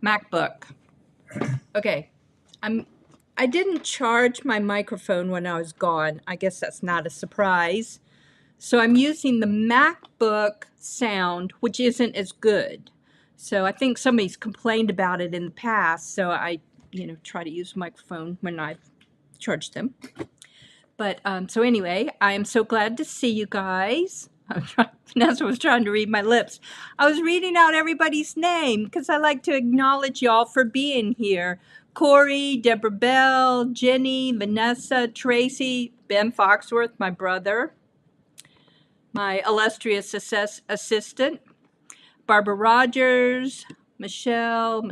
MacBook. Okay, I didn't charge my microphone when I was gone. I guess that's not a surprise. So I'm using the MacBook sound, which isn't as good. So I think somebody's complained about it in the past. So I, try to use a microphone when I charge them. But so anyway, I am so glad to see you guys. Vanessa was trying to read my lips. I was reading out everybody's name because I like to acknowledge y'all for being here. Corey, Deborah Bell, Jenny, Vanessa, Tracy, Ben Foxworth, my brother, my illustrious assistant, Barbara Rogers, Michelle,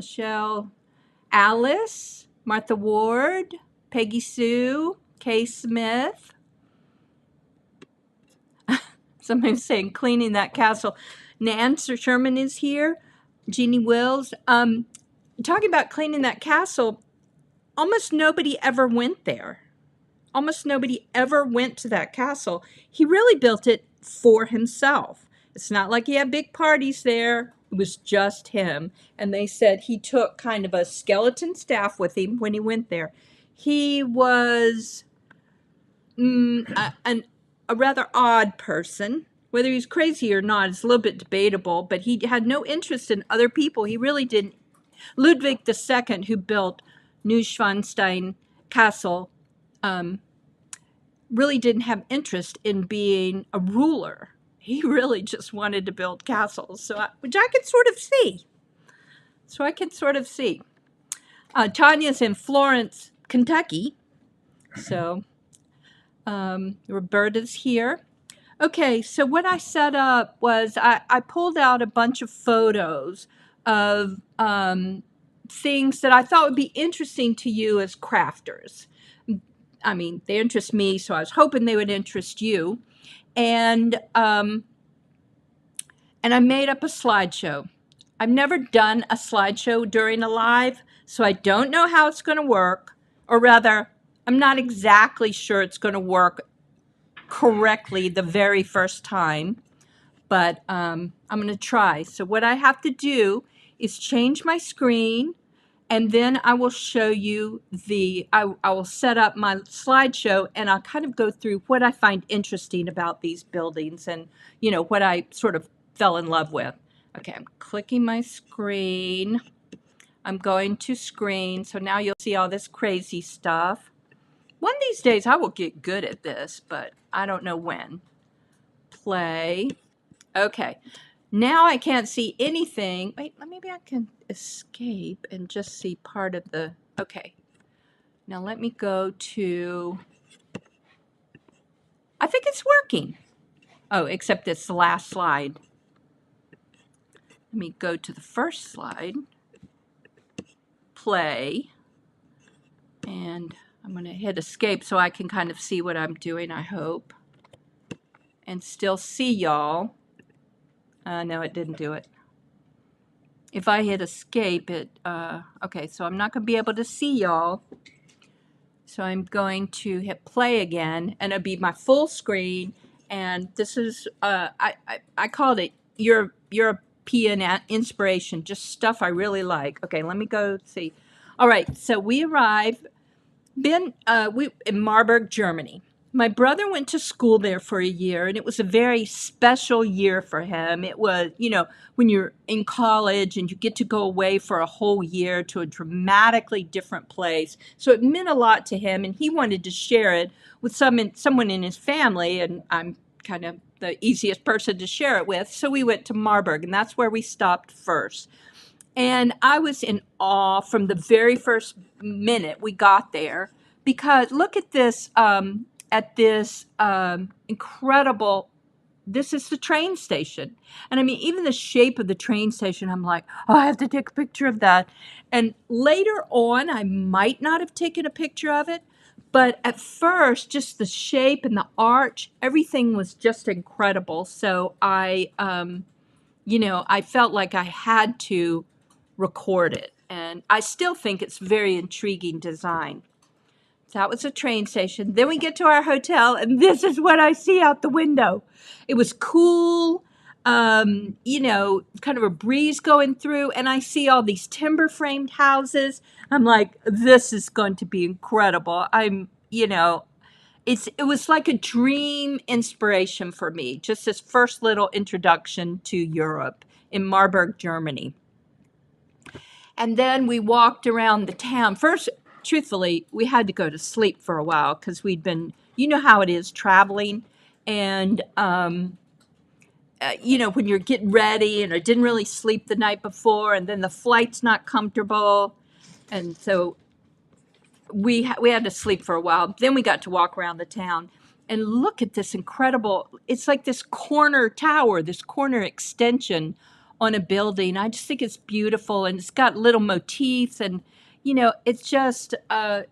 Alice, Martha Ward, Peggy Sue, Kay Smith. Somebody's saying cleaning that castle. Nancy Sherman is here. Jeannie Wills. Talking about cleaning that castle, almost nobody ever went there. Almost nobody ever went to that castle. He really built it for himself. It's not like he had big parties there. It was just him. And they said he took kind of a skeleton staff with him when he went there. He was a rather odd person. Whether he's crazy or not is a little bit debatable, but he had no interest in other people. He really didn't. Ludwig II, who built Neuschwanstein Castle, really didn't have interest in being a ruler. He really just wanted to build castles, which I can sort of see. Tanya's in Florence, Kentucky. So Roberta's here. Okay, so what I set up was I pulled out a bunch of photos of things that I thought would be interesting to you as crafters. I mean, they interest me, so I was hoping they would interest you. And I made up a slideshow. I've never done a slideshow during a live, so I don't know how it's going to work. Or rather, I'm not exactly sure it's going to work correctly the very first time, but I'm going to try. So what I have to do is change my screen, and then I will show you I will set up my slideshow, and I'll kind of go through what I find interesting about these buildings and, what I sort of fell in love with. Okay, I'm clicking my screen. I'm going to screen, so now you'll see all this crazy stuff. One of these days I will get good at this, but I don't know when. Play. Okay. Now I can't see anything. Wait, maybe I can escape and just see part of the... Okay. Now let me go to... I think it's working. Oh, except it's the last slide. Let me go to the first slide. Play. And I'm going to hit escape so I can kind of see what I'm doing, I hope. And still see y'all. No, it didn't do it. If I hit escape, okay, so I'm not going to be able to see y'all. So I'm going to hit play again, and it'll be my full screen. And this is, I called it European inspiration, just stuff I really like. Okay, let me go see. All right, so we arrived in Marburg, Germany. My brother went to school there for a year, and it was a very special year for him. It was, when you're in college and you get to go away for a whole year to a dramatically different place. So it meant a lot to him, and he wanted to share it with someone in his family, and I'm kind of the easiest person to share it with. So we went to Marburg, and that's where we stopped first. And I was in awe from the very first minute we got there, because look at this, incredible, this is the train station. And I mean, even the shape of the train station, I'm like, oh, I have to take a picture of that. And later on, I might not have taken a picture of it, but at first, just the shape and the arch, everything was just incredible. So I felt like I had to record it. And I still think it's very intriguing design. So that was a train station. Then we get to our hotel, and this is what I see out the window. It was cool. you know, kind of a breeze going through, and I see all these timber framed houses. I'm like, this is going to be incredible. You know, it was like a dream inspiration for me, just this first little introduction to Europe in Marburg, Germany. And then we walked around the town. First, truthfully, we had to go to sleep for a while because we'd been, you know how it is traveling. And, you know, when you're getting ready and I didn't really sleep the night before, and then the flight's not comfortable. And so we had to sleep for a while. Then we got to walk around the town and look at this incredible, it's like this corner tower, this corner extension on a building. I just think it's beautiful, and it's got little motifs, and you know, it's just I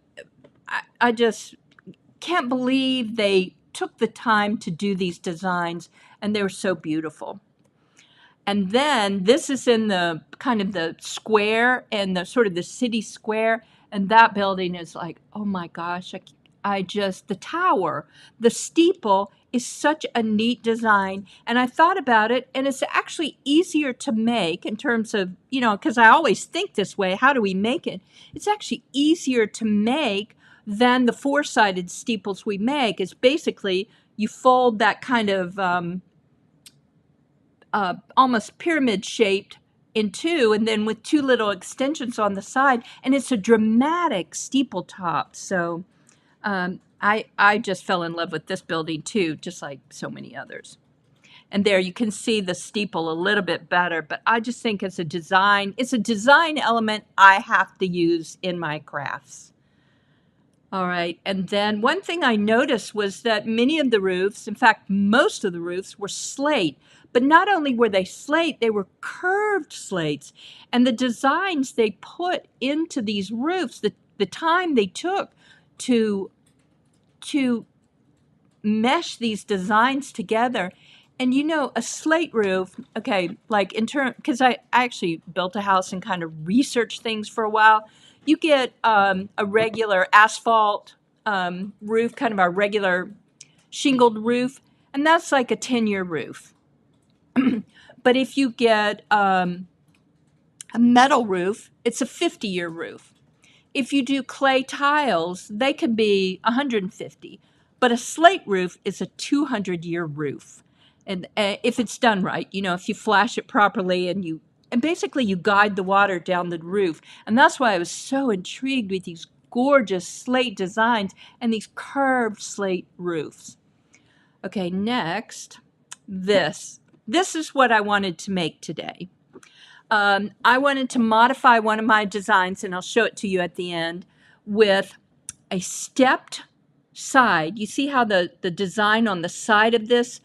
just can't believe they took the time to do these designs, and they were so beautiful. And then this is in the kind of the square and the sort of the city square. And that building is like, oh my gosh, I just, the tower, the steeple is such a neat design. And I thought about it, and it's actually easier to make in terms of, you know, because I always think this way, how do we make it? It's actually easier to make than the four-sided steeples we make. It's basically you fold that kind of almost pyramid shaped in two, and then with two little extensions on the side, and it's a dramatic steeple top. So I just fell in love with this building too, just like so many others. And there you can see the steeple a little bit better, but I just think it's a design element I have to use in my crafts. All right, and then one thing I noticed was that many of the roofs, in fact, most of the roofs were slate, but not only were they slate, they were curved slates. And the designs they put into these roofs, the time they took to mesh these designs together. And you know, a slate roof, okay, like in turn, because I actually built a house and kind of researched things for a while. You get a regular asphalt roof, kind of a regular shingled roof, and that's like a 10-year roof. But if you get a metal roof, it's a 50-year roof. If you do clay tiles, they can be 150. But a slate roof is a 200-year roof. And if it's done right, you know, if you flash it properly and basically you guide the water down the roof. And that's why I was so intrigued with these gorgeous slate designs and these curved slate roofs. Okay, next, this. This is what I wanted to make today. I wanted to modify one of my designs, and I'll show it to you at the end, with a stepped side. You see how the design on the side of this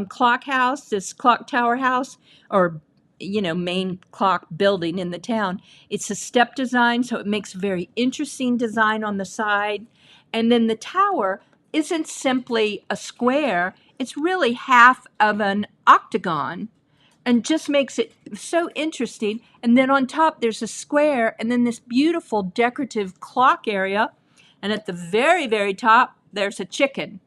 clock house, this clock tower house, or, you know, main clock building in the town, it's a step design, so it makes a very interesting design on the side. And then the tower isn't simply a square, it's really half of an octagon, and just makes it so interesting. And then on top there's a square, and then this beautiful decorative clock area, and at the very, very top there's a chicken.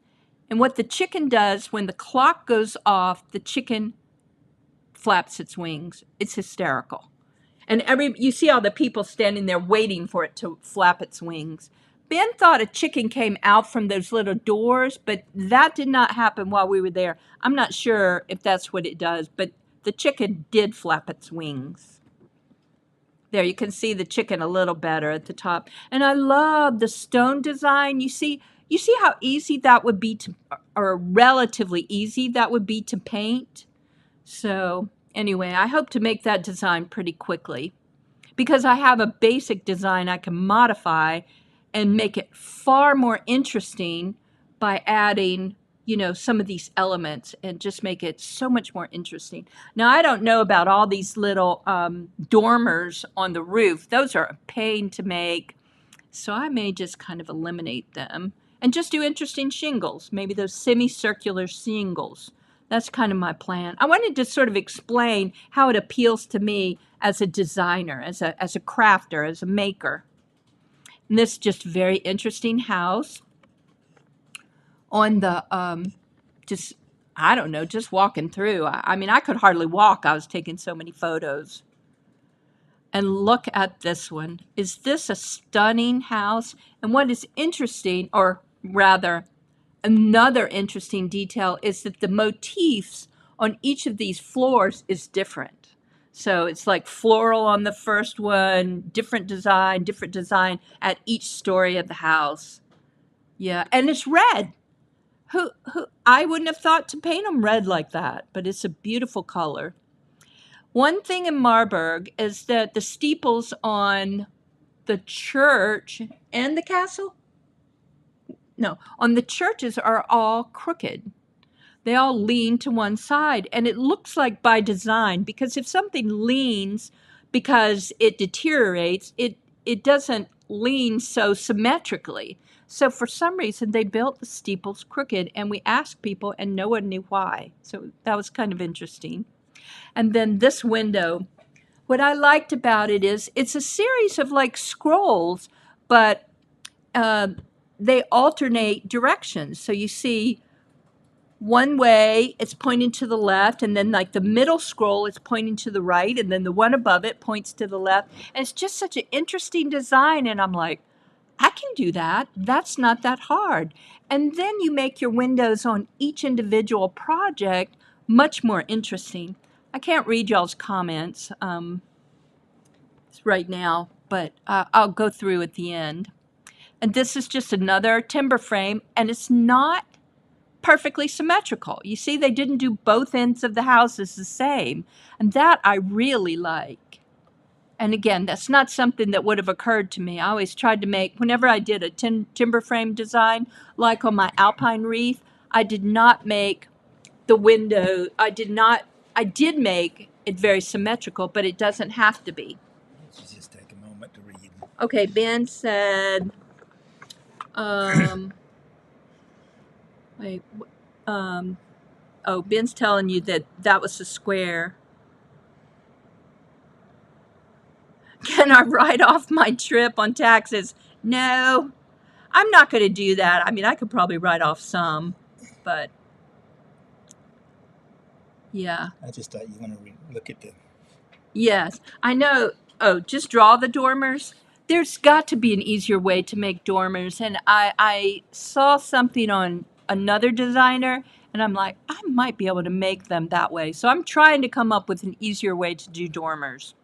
And what the chicken does when the clock goes off, the chicken flaps its wings. It's hysterical. And you see all the people standing there waiting for it to flap its wings. Ben thought a chicken came out from those little doors, but that did not happen while we were there. I'm not sure if that's what it does, but the chicken did flap its wings. There, you can see the chicken a little better at the top. And I love the stone design. You see how easy that would be to, or relatively easy that would be to paint? So anyway, I hope to make that design pretty quickly, because I have a basic design I can modify and make it far more interesting by adding, you know, some of these elements, and just make it so much more interesting. Now, I don't know about all these little dormers on the roof. Those are a pain to make, so I may just kind of eliminate them and just do interesting shingles, maybe those semicircular shingles. That's kind of my plan. I wanted to sort of explain how it appeals to me as a designer, as a crafter, as a maker. And this just very interesting house on the just I don't know, just walking through. I mean, I could hardly walk. I was taking so many photos. And look at this one. Is this a stunning house? And what is interesting, or rather, another interesting detail, is that the motifs on each of these floors is different. So it's like floral on the first one, different design at each story of the house. Yeah, and it's red. Who I wouldn't have thought to paint them red like that, but it's a beautiful color. One thing in Marburg is that the steeples on the church and the castle, no, on the churches are all crooked. They all lean to one side, and it looks like by design, because if something leans because it deteriorates, it doesn't lean so symmetrically. So for some reason, they built the steeples crooked, and we asked people, and no one knew why. So that was kind of interesting. And then this window, what I liked about it is it's a series of like scrolls, but they alternate directions. So you see one way it's pointing to the left, and then like the middle scroll is pointing to the right, and then the one above it points to the left. And it's just such an interesting design, and I'm like, I can do that. That's not that hard. And then you make your windows on each individual project much more interesting. I can't read y'all's comments right now, but I'll go through at the end. And this is just another timber frame, and it's not perfectly symmetrical. You see, they didn't do both ends of the houses the same, and that I really like. And again, that's not something that would have occurred to me. I always tried to make, whenever I did a timber frame design, like on my alpine wreath, I did not make the window, I did make it very symmetrical, but it doesn't have to be. Let's just take a moment to read. Okay, Ben said, wait, oh, Ben's telling you that that was a square. Can I write off my trip on taxes? No, I'm not going to do that. I mean, I could probably write off some, but yeah. I just thought you want to look at the... Yes, I know. Oh, just draw the dormers. There's got to be an easier way to make dormers, and I saw something on another designer, and I'm like, I might be able to make them that way. So I'm trying to come up with an easier way to do dormers,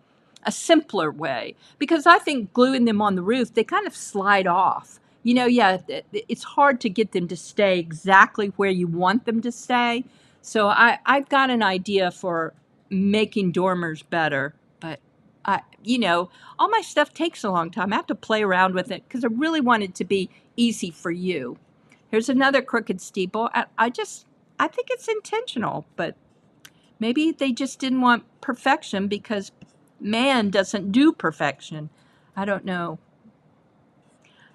a simpler way, because I think gluing them on the roof, they kind of slide off. You know, yeah, it's hard to get them to stay exactly where you want them to stay. So I've got an idea for making dormers better, but you know, all my stuff takes a long time. I have to play around with it because I really want it to be easy for you. Here's another crooked steeple. I think it's intentional, but maybe they just didn't want perfection because man doesn't do perfection. I don't know.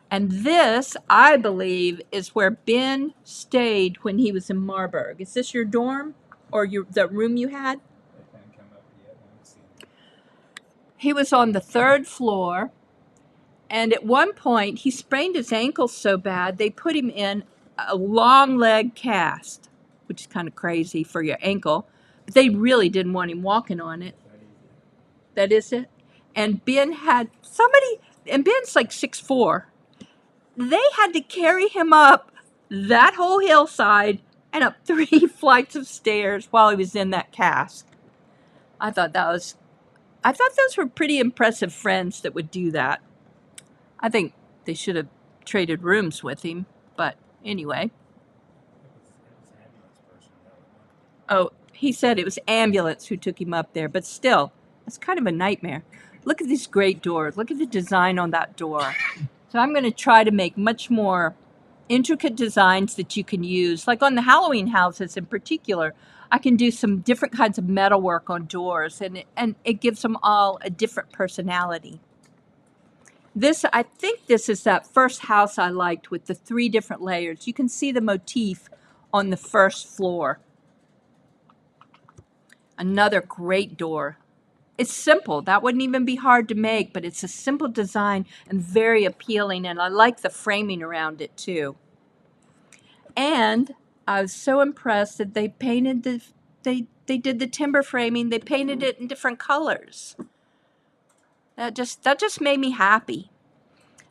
And this, I believe, is where Ben stayed when he was in Marburg. Is this your dorm or the room you had? He was on the 3rd floor, and at one point he sprained his ankle so bad they put him in a long leg cast, which is kind of crazy for your ankle. But they really didn't want him walking on it. That is it. And Ben had somebody, and Ben's like 6'4". They had to carry him up that whole hillside and up 3 flights of stairs while he was in that cast. I thought those were pretty impressive friends that would do that. I think they should have traded rooms with him, but anyway. Oh, he said it was ambulance who took him up there, but still, it's kind of a nightmare. Look at this great door. Look at the design on that door. So I'm going to try to make much more intricate designs that you can use. Like on the Halloween houses in particular, I can do some different kinds of metalwork on doors, and it gives them all a different personality. I think this is that first house I liked with the 3 different layers. You can see the motif on the 1st floor. Another great door. It's simple. That wouldn't even be hard to make, but it's a simple design and very appealing, and I like the framing around it too. And I was so impressed that they painted they did the timber framing. They painted it in different colors. That just made me happy.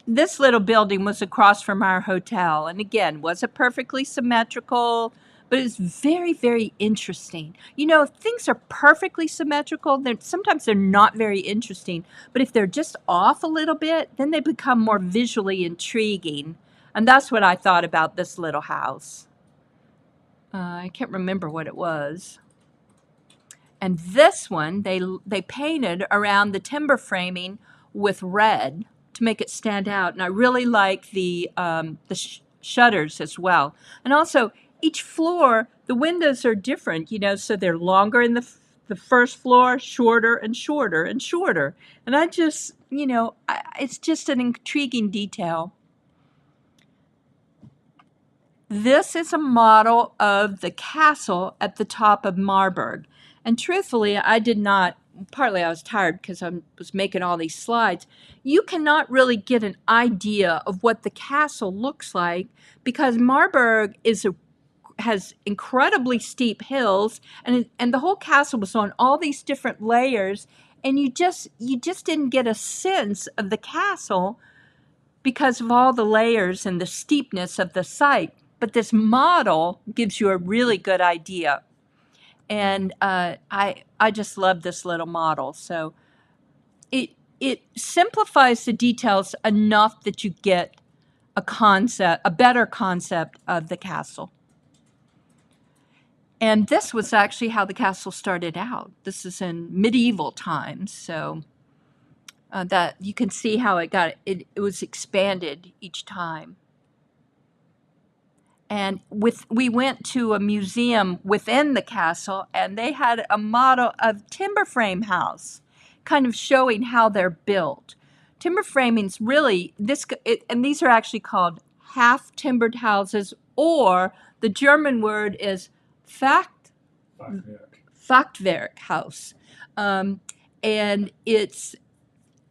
This little building was across from our hotel, and again, wasn't perfectly symmetrical, but it's very, very interesting. You know, if things are perfectly symmetrical, then sometimes they're not very interesting. But if they're just off a little bit, then they become more visually intriguing. And that's what I thought about this little house. I can't remember what it was. And this one, they painted around the timber framing with red to make it stand out. And I really like the shutters as well. And also, each floor, the windows are different, you know, so they're longer in the first floor, shorter and shorter and shorter. And I just, you know, it's just an intriguing detail. This is a model of the castle at the top of Marburg. And truthfully, I did not, partly I was tired because I was making all these slides. You cannot really get an idea of what the castle looks like because Marburg has incredibly steep hills, and the whole castle was on all these different layers, and you just didn't get a sense of the castle because of all the layers and the steepness of the site. But this model gives you a really good idea. And I just love this little model. So it simplifies the details enough that you get a better concept of the castle. And this was actually how the castle started out. This is in medieval times, so that you can see how it was expanded each time. And we went to a museum within the castle, and they had a model of timber frame house, kind of showing how they're built. Timber framing's really and these are actually called half timbered houses, or the German word is Fachwerk house, and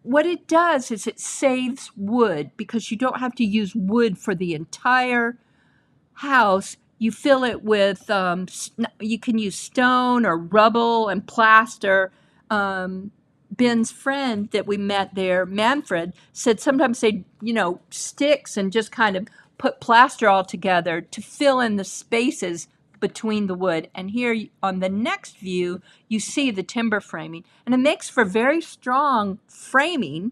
what it does is it saves wood because you don't have to use wood for the entire house. You fill it with you can use stone or rubble and plaster. Ben's friend that we met there, Manfred, said sometimes they sticks and just kind of put plaster all together to fill in the spaces between the wood. And here on the next view you see the timber framing, and it makes for very strong framing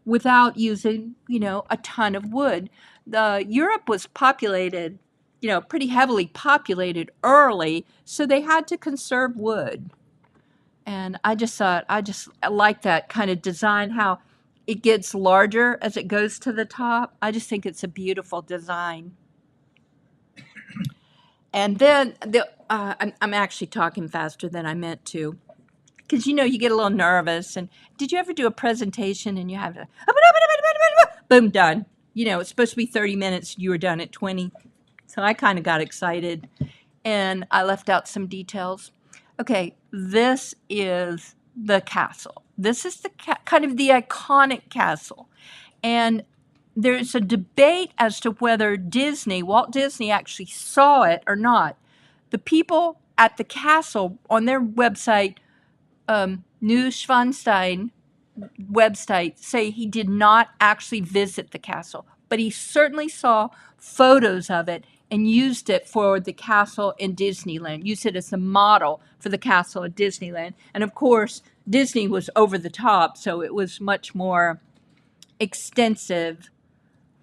without using a ton of wood. Europe was populated, pretty heavily populated early, so they had to conserve wood. And I like that kind of design, how it gets larger as it goes to the top. I just think it's a beautiful design. And then I'm actually talking faster than I meant to, because you get a little nervous. And did you ever do a presentation and you have to boom, done? It's supposed to be 30 minutes. You were done at 20. So I kind of got excited and I left out some details. Okay, this is the castle. This is the kind of the iconic castle. And there's a debate as to whether Walt Disney actually saw it or not. The people at the castle on their website, Neuschwanstein website, say he did not actually visit the castle, but he certainly saw photos of it and used it for the castle in Disneyland, used it as a model for the castle at Disneyland. And of course, Disney was over the top, so it was much more extensive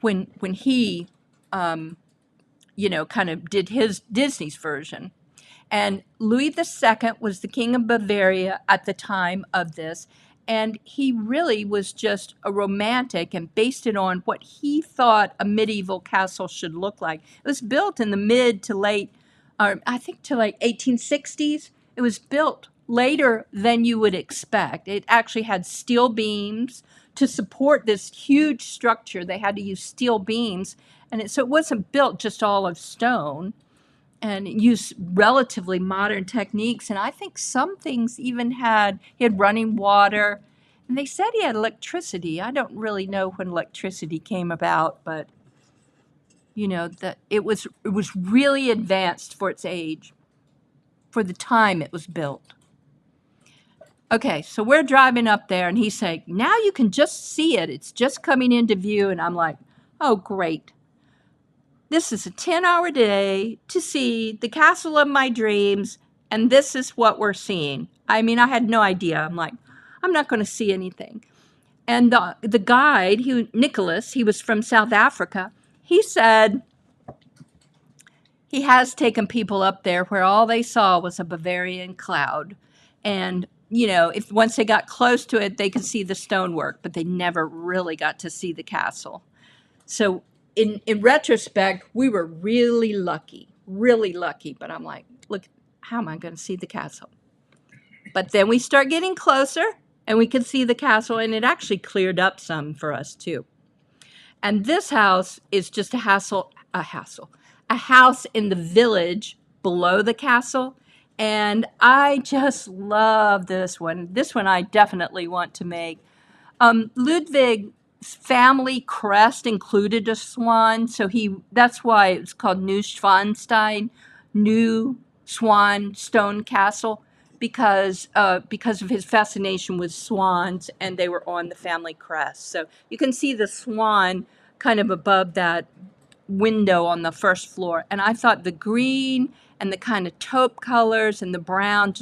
when he, kind of did his Disney's version. And Louis II was the king of Bavaria at the time of this, and he really was just a romantic and based it on what he thought a medieval castle should look like. It was built in the mid to late, I think to like 1860s. It was built later than you would expect. It actually had steel beams to support this huge structure. They had to use steel beams, and so it wasn't built just all of stone, and use relatively modern techniques. And I think some things even he had running water, and they said he had electricity. I don't really know when electricity came about, but You know, that it was really advanced for its age, for the time it was built. Okay, so we're driving up there, and he's saying, now you can just see it. It's just coming into view. And I'm like, oh, great. This is a 10-hour day to see the castle of my dreams, and this is what we're seeing. I mean, I had no idea. I'm like, I'm not going to see anything. And the guide, Nicholas, he was from South Africa, he said he has taken people up there where all they saw was a Bavarian cloud. And, you know, if once they got close to it, they could see the stonework, but they never really got to see the castle. So in retrospect, we were really lucky. But I'm like, look, how am I going to see the castle? But then we start getting closer, and we could see the castle, and it actually cleared up some for us too. And this house is just a house in the village below the castle. And I just love this one. This one I definitely want to make. Ludwig's family crest included a swan, so that's why it's called Neuschwanstein, New Swan Stone Castle, because of his fascination with swans, and they were on the family crest. So you can see the swan kind of above that window on the first floor, and I thought the green and the kind of taupe colors and the brown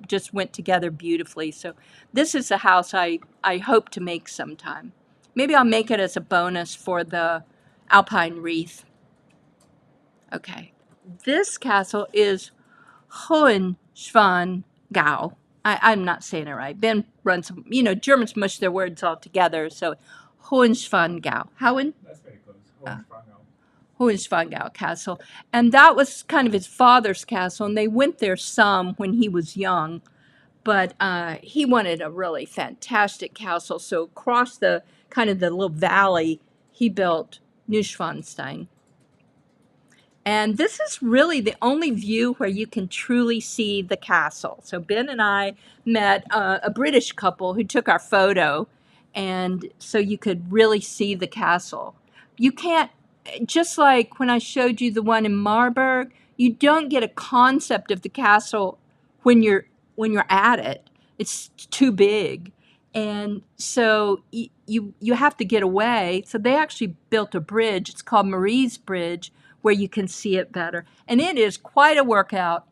just went together beautifully. So this is a house I hope to make sometime. Maybe I'll make it as a bonus for the Alpine Wreath. Okay, this castle is Hohenschwangau. I'm not saying it right. Ben runs some, Germans mush their words all together, so Hohenschwangau. That's very close. Hohenschwangau. Neuschwanstein Castle. And that was kind of his father's castle, and they went there some when he was young. But he wanted a really fantastic castle, so across the kind of the little valley, he built Neuschwanstein. And this is really the only view where you can truly see the castle. So Ben and I met a British couple who took our photo, and so you could really see the castle. You can't, just like when I showed you the one in Marburg, you don't get a concept of the castle when you're at it. It's too big. And so you have to get away. So they actually built a bridge. It's called Marie's Bridge, where you can see it better. And it is quite a workout.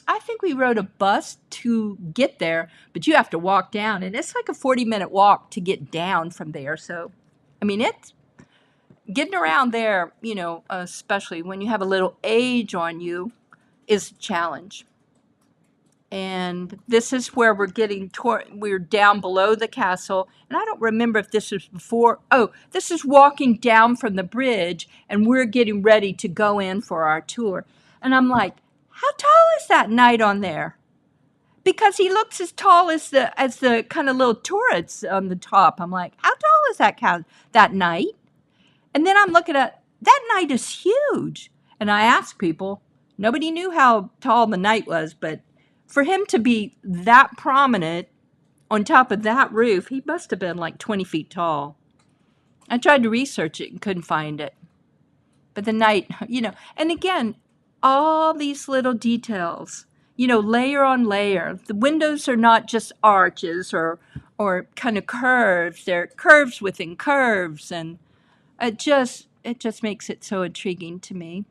I think we rode a bus to get there, but you have to walk down. And it's like a 40-minute walk to get down from there. So, I mean, it's getting around there, especially when you have a little age on you, is a challenge. And this is where we're down below the castle. And I don't remember if this was before. Oh, this is walking down from the bridge, and we're getting ready to go in for our tour. And I'm like, how tall is that knight on there? Because he looks as tall as the kind of little turrets on the top. I'm like, how tall is that knight? And then I'm looking at, that knight is huge. And I asked people, nobody knew how tall the knight was, but for him to be that prominent on top of that roof, he must have been like 20 feet tall. I tried to research it and couldn't find it. But the knight, and again, all these little details, layer on layer. The windows are not just arches or kind of curves. They're curves within curves, and it just makes it so intriguing to me.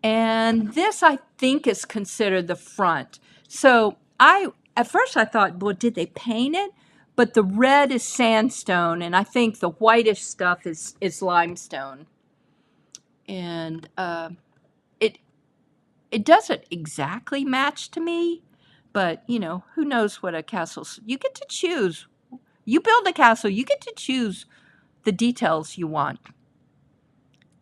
And this, I think, is considered the front. So at first I thought, well, did they paint it? But the red is sandstone, and I think the whitish stuff is limestone. And it doesn't exactly match to me, but, who knows what a castle's. You get to choose. You build a castle, you get to choose the details you want.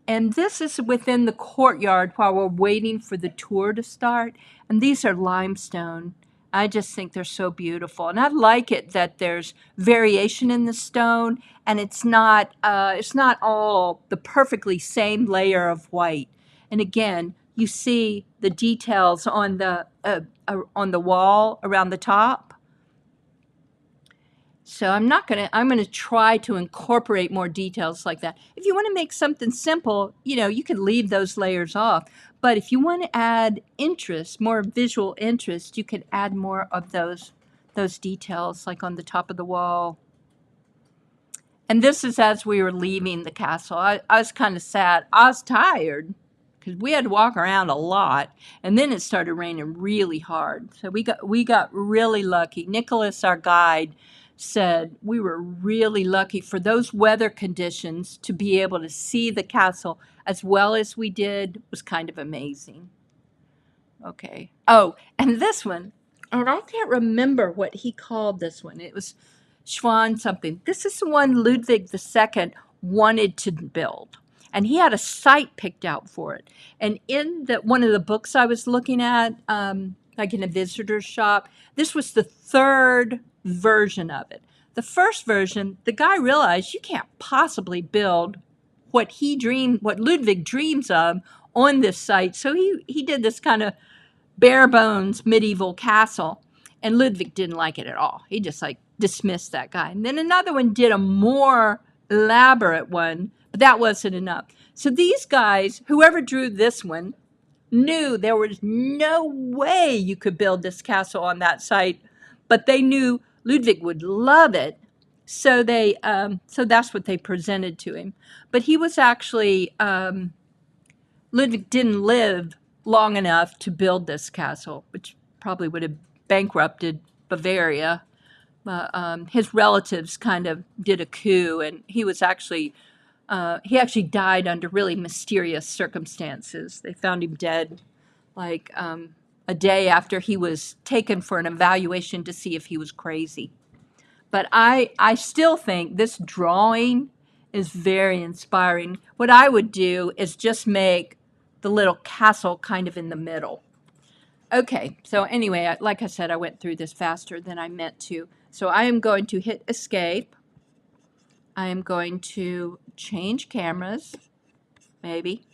And this is within the courtyard while we're waiting for the tour to start. And these are limestone. I just think they're so beautiful. And I like it that there's variation in the stone, and it's not all the perfectly same layer of white. And again, you see the details on the wall around the top. So I'm going to try to incorporate more details like that. If you want to make something simple, you know, you can leave those layers off. But if you want to add interest, more visual interest, you can add more of those details, like on the top of the wall. And this is as we were leaving the castle. I was kind of sad. I was tired because we had to walk around a lot, and then it started raining really hard. So we got really lucky. Nicholas, our guide, said we were really lucky for those weather conditions to be able to see the castle as well as we did. Was kind of amazing. Okay. Oh, and this one, and I can't remember what he called this one. It was Schwan something. This is the one Ludwig II wanted to build. And he had a site picked out for it. And in one of the books I was looking at, like in a visitor's shop, this was the third version of it. The first version, the guy realized you can't possibly build what Ludwig dreams of on this site. So he did this kind of bare bones medieval castle, and Ludwig didn't like it at all. He just like dismissed that guy. And then another one did a more elaborate one, but that wasn't enough. So these guys, whoever drew this one, knew there was no way you could build this castle on that site, but they knew Ludwig would love it. So so that's what they presented to him. But he was actually Ludwig didn't live long enough to build this castle, which probably would have bankrupted Bavaria. His relatives kind of did a coup, and he actually died under really mysterious circumstances. They found him dead like a day after he was taken for an evaluation to see if he was crazy. But I still think this drawing is very inspiring. What I would do is just make the little castle kind of in the middle. Okay, so anyway, like I said, I went through this faster than I meant to. So I am going to hit escape. I am going to change cameras, maybe.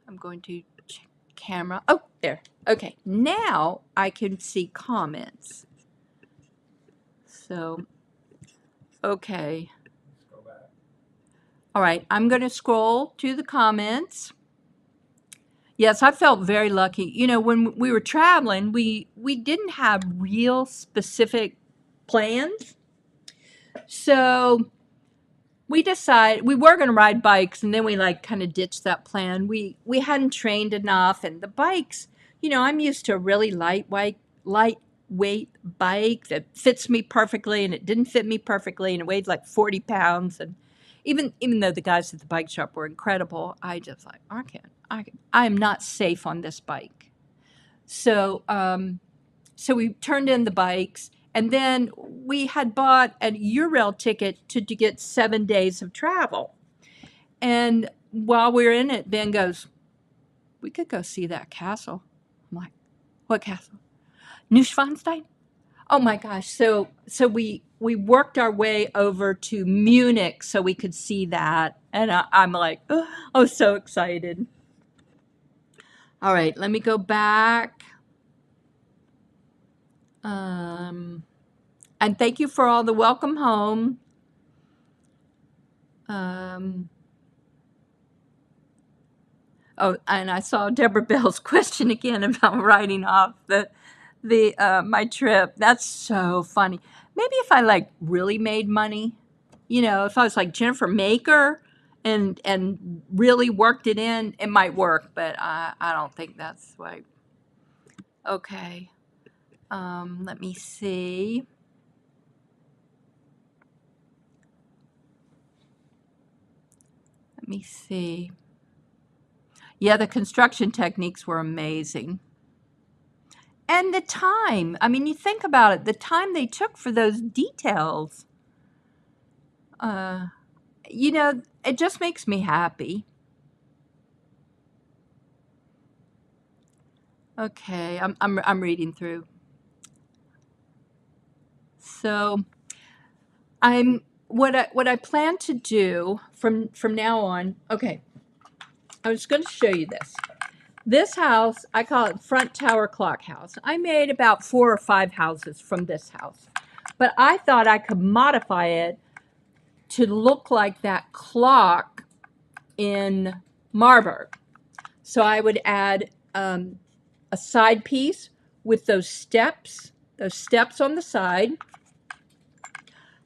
I'm going to camera. Oh, there. Okay, now I can see comments. So, okay. All right, I'm going to scroll to the comments. Yes, I felt very lucky. You know, when we were traveling, we didn't have real specific plans. So we decided we were going to ride bikes, and then we like kind of ditched that plan. We hadn't trained enough, and the bikes, you know, I'm used to a really lightweight bike that fits me perfectly, and it didn't fit me perfectly, and it weighed like 40 pounds. And even though the guys at the bike shop were incredible, I just like, I am not safe on this bike. So so we turned in the bikes, and then we had bought a Eurail ticket to get 7 days of travel. And while we were in it, Ben goes, we could go see that castle. I'm like, what castle? Neuschwanstein? Oh my gosh. So we worked our way over to Munich so we could see that. And I'm like, oh, I was so excited. All right, let me go back. And thank you for all the welcome home. Oh, and I saw Deborah Bell's question again about writing off my trip. That's so funny. Maybe if I like really made money, you know, if I was like Jennifer Maker and really worked it in, it might work, but I don't think that's right. Okay. Let me see. Let me see. Yeah, the construction techniques were amazing. And the time. I mean, you think about it, the time they took for those details. You know, it just makes me happy. Okay, I'm reading through. So, what I plan to do from now on. Okay, I was going to show you this. This house, I call it Front Tower Clock House. I made about 4 or 5 houses from this house. but I thought I could modify it to look like that clock in Marburg. So I would add a side piece with those steps on the side.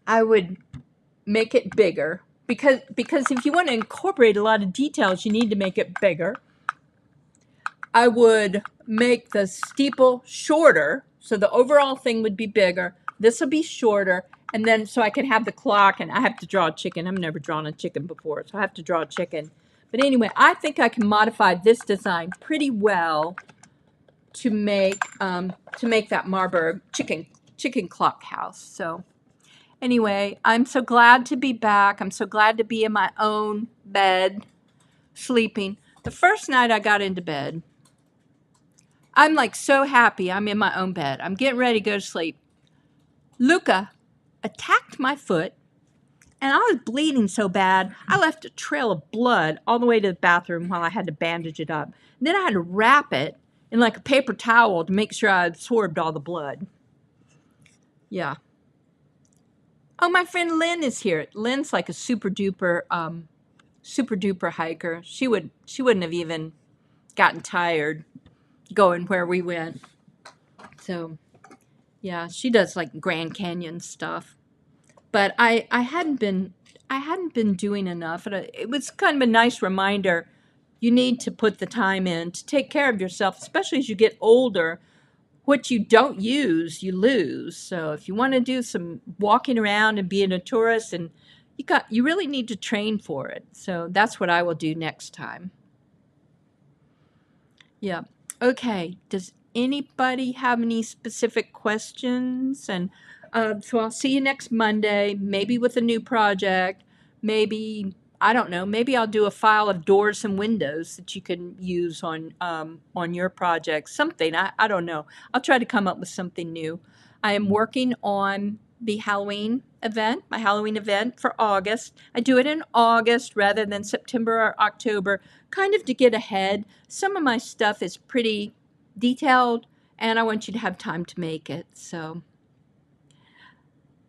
I would make it bigger because if you want to incorporate a lot of details, you need to make it bigger. I would make the steeple shorter, so the overall thing would be bigger. This will be shorter, and then so I can have the clock, and I have to draw a chicken. I've never drawn a chicken before, so I have to draw a chicken. But anyway, I think I can modify this design pretty well to make that Marburg chicken clock house. So anyway, I'm so glad to be back. I'm so glad to be in my own bed, sleeping. The first night I got into bed, I'm like so happy I'm in my own bed. I'm getting ready to go to sleep. Luca attacked my foot, and I was bleeding so bad, I left a trail of blood all the way to the bathroom while I had to bandage it up. And then I had to wrap it in like a paper towel to make sure I absorbed all the blood. Yeah. Oh, my friend Lynn is here. Lynn's like a super duper hiker. She wouldn't have even gotten tired going where we went. So yeah, she does like Grand Canyon stuff. But I hadn't been doing enough. And it was kind of a nice reminder. You need to put the time in to take care of yourself, especially as you get older. What you don't use, you lose. So if you want to do some walking around and being a tourist, and you really need to train for it. So that's what I will do next time. Yeah. Okay. Does anybody have any specific questions? And so I'll see you next Monday, maybe with a new project. Maybe, I don't know, maybe I'll do a file of doors and windows that you can use on your project. Something, I don't know. I'll try to come up with something new. I am working on the Halloween event, my Halloween event for August. I do it in August rather than September or October, kind of to get ahead. Some of my stuff is pretty detailed, and I want you to have time to make it. So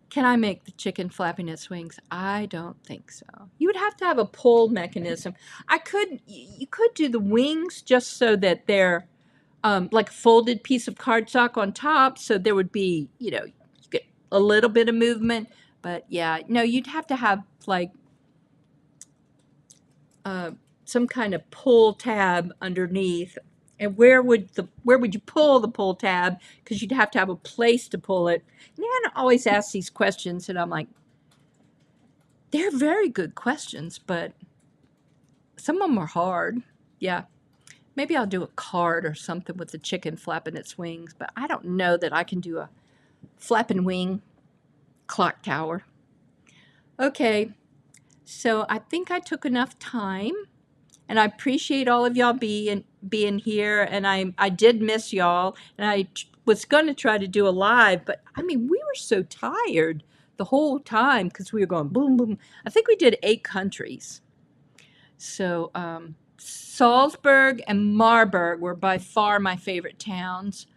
can I make the chicken flapping its wings? I don't think so. You would have to have a pull mechanism. You could do the wings just so that they're like a folded piece of cardstock on top, so there would be, you get a little bit of movement. But yeah, no, you'd have to have like some kind of pull tab underneath. And where would you pull the pull tab? Because you'd have to have a place to pull it. And Hannah always asks these questions, and I'm like, they're very good questions, but some of them are hard. Yeah. Maybe I'll do a card or something with the chicken flapping its wings, but I don't know that I can do a flapping wing clock tower. Okay, so I think I took enough time, and I appreciate all of y'all being here, and I did miss y'all, and I was going to try to do a live, but I mean, we were so tired the whole time because we were going boom, boom. I think we did 8 countries. So Salzburg and Marburg were by far my favorite towns.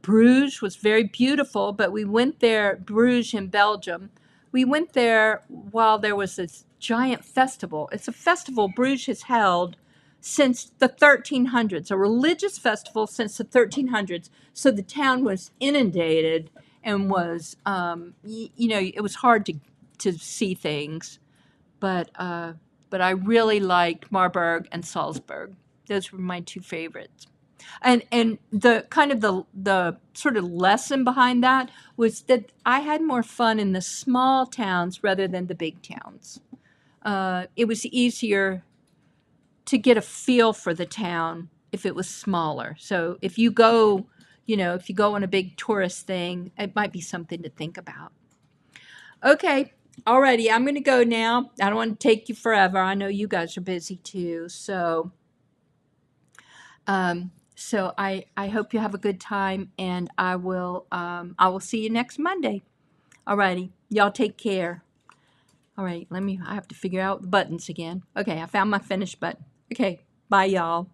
Bruges was very beautiful, but we went there, Bruges in Belgium. We went there while there was this giant festival. It's a festival Bruges has held since the 1300s, a religious festival since the 1300s. So the town was inundated and was, it was hard to see things. But I really liked Marburg and Salzburg. Those were my 2 favorites. And the kind of the sort of lesson behind that was that I had more fun in the small towns rather than the big towns. It was easier to get a feel for the town if it was smaller. So if you go on a big tourist thing, it might be something to think about. Okay. Alrighty, I'm going to go now. I don't want to take you forever. I know you guys are busy too. So I hope you have a good time, and I will see you next Monday. Alrighty, y'all take care. All right, I have to figure out the buttons again. Okay, I found my finish button. Okay, bye y'all.